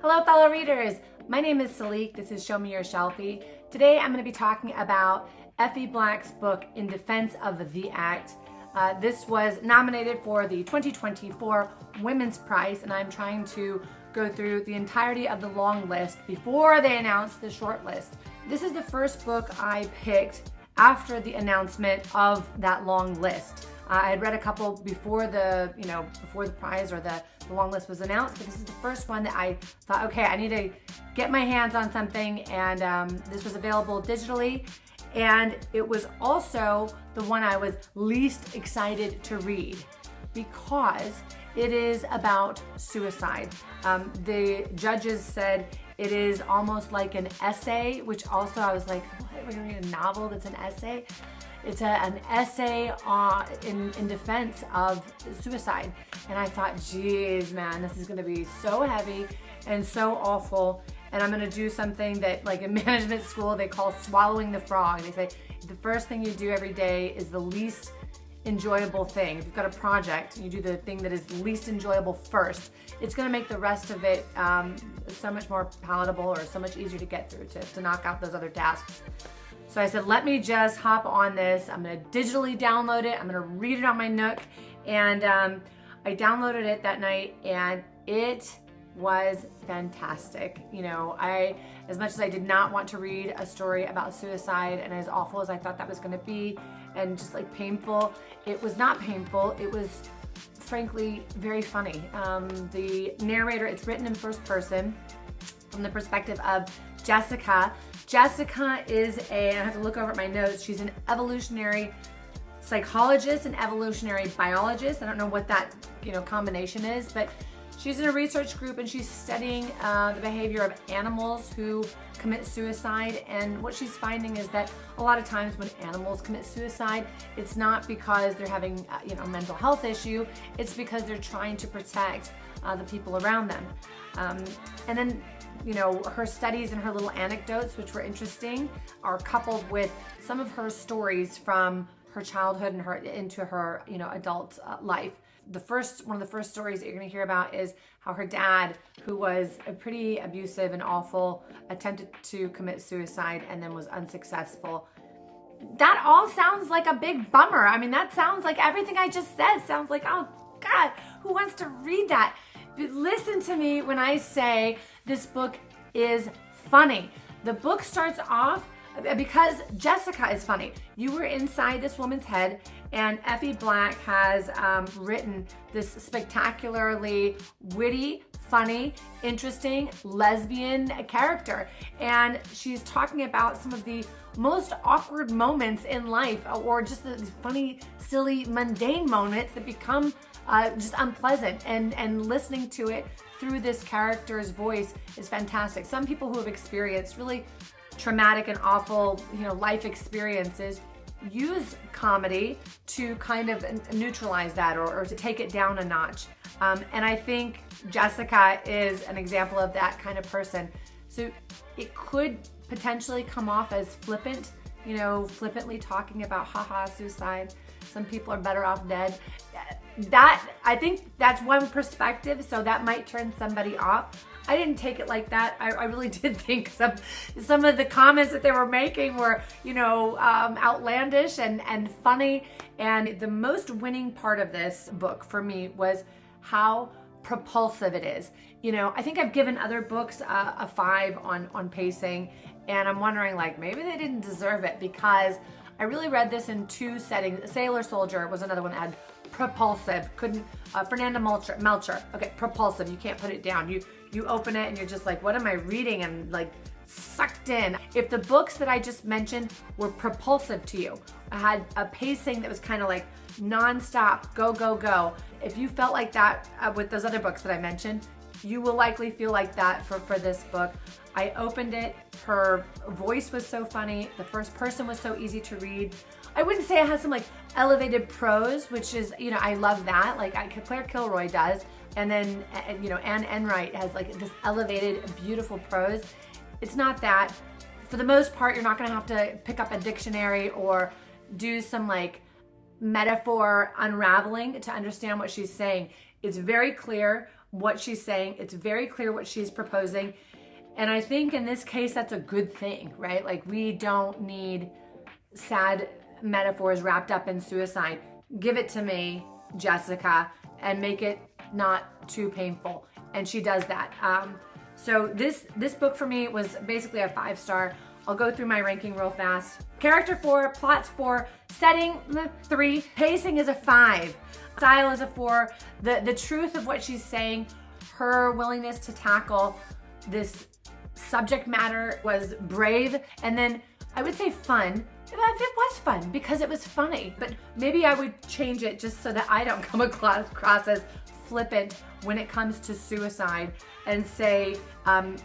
Hello, fellow readers. My name is Salik. This is Show Me Your Shelfie. Today I'm going to be talking about Effie Black's book, In Defense of the Act. This was nominated for the 2024 Women's Prize, and I'm trying to go through the entirety of the long list before they announce the short list. This is the first book I picked after the announcement of that long list. I had read a couple before the prize or the long list was announced, but this is the first one that I thought, okay, I need to get my hands on something, and this was available digitally, and it was also the one I was least excited to read because it is about suicide. The judges said it is almost like an essay, which also I was like, what, we're gonna read a novel that's an essay? It's an essay in defense of suicide. And I thought, geez, man, this is gonna be so heavy and so awful. And I'm gonna do something that, like in management school, they call swallowing the frog. They say the first thing you do every day is the least enjoyable thing. If you've got a project and you do the thing that is least enjoyable first, it's gonna make the rest of it so much more palatable or so much easier to get through, to knock out those other tasks. So I said, let me just hop on this. I'm gonna digitally download it. I'm gonna read it on my Nook. And I downloaded it that night and it was fantastic. You know, as much as I did not want to read a story about suicide, and as awful as I thought that was gonna be, and just like painful, it was not painful. It was frankly very funny. The narrator, it's written in first person from the perspective of Jessica. Jessica is I have to look over at my notes, she's an evolutionary psychologist and evolutionary biologist. I don't know what that combination is, but she's in a research group and she's studying the behavior of animals who commit suicide. And what she's finding is that a lot of times when animals commit suicide, it's not because they're having a mental health issue, it's because they're trying to protect the people around them. And then her studies and her little anecdotes, which were interesting, are coupled with some of her stories from her childhood and into her adult life. One of the first stories that you're going to hear about is how her dad, who was a pretty abusive and awful, attempted to commit suicide and then was unsuccessful. That all sounds like a big bummer. I mean, that sounds like everything I just said sounds like, oh God, who wants to read that? But listen to me when I say this book is funny. The book starts off because Jessica is funny. You were inside this woman's head, and Effie Black has written this spectacularly witty, funny, interesting lesbian character. And she's talking about some of the most awkward moments in life, or just the funny, silly, mundane moments that become just unpleasant, and listening to it through this character's voice is fantastic. Some people who have experienced really traumatic and awful life experiences use comedy to kind of neutralize that or to take it down a notch. And I think Jessica is an example of that kind of person. So it could potentially come off as flippant, flippantly talking about haha suicide. Some people are better off dead. I think that's one perspective, so that might turn somebody off. I didn't take it like that. I really did think some of the comments that they were making were, outlandish and funny. And the most winning part of this book for me was how propulsive it is. I think I've given other books a 5 on pacing, and I'm wondering, like, maybe they didn't deserve it, because I really read this in 2 settings. Sailor Soldier was another one that had propulsive. Fernanda Melcher. Okay, propulsive. You can't put it down. You open it and you're just like, what am I reading? And like sucked in. If the books that I just mentioned were propulsive to you, I had a pacing that was kind of like nonstop, go, go, go. If you felt like that with those other books that I mentioned, you will likely feel like that for this book. I opened it, her voice was so funny, the first person was so easy to read. I wouldn't say it has some like elevated prose, which is, I love that, like Claire Kilroy does, and then, Anne Enright has like this elevated, beautiful prose. It's not that. For the most part, you're not gonna have to pick up a dictionary or do some like metaphor unraveling to understand what she's saying. It's very clear what she's saying. It's very clear what she's proposing. And I think in this case, that's a good thing, right? Like, we don't need sad metaphors wrapped up in suicide. Give it to me, Jessica, and make it not too painful. And she does that. So this book for me was basically a 5-star. I'll go through my ranking real fast. Character 4, plots 4, setting 3, pacing is a 5, style is a 4. The truth of what she's saying, her willingness to tackle this subject matter was brave, and then I would say fun. It was fun because it was funny, but maybe I would change it just so that I don't come across as flippant when it comes to suicide, and say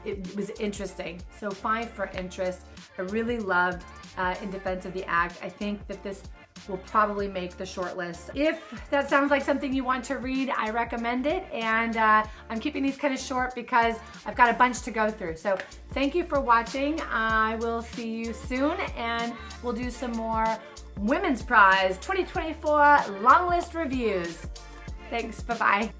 it was interesting. So 5 for interest. I really loved In Defense of the Act. I think that this will probably make the short list. If that sounds like something you want to read, I recommend it. And I'm keeping these kind of short because I've got a bunch to go through. So thank you for watching. I will see you soon, and we'll do some more Women's Prize 2024 long list reviews. Thanks, bye-bye.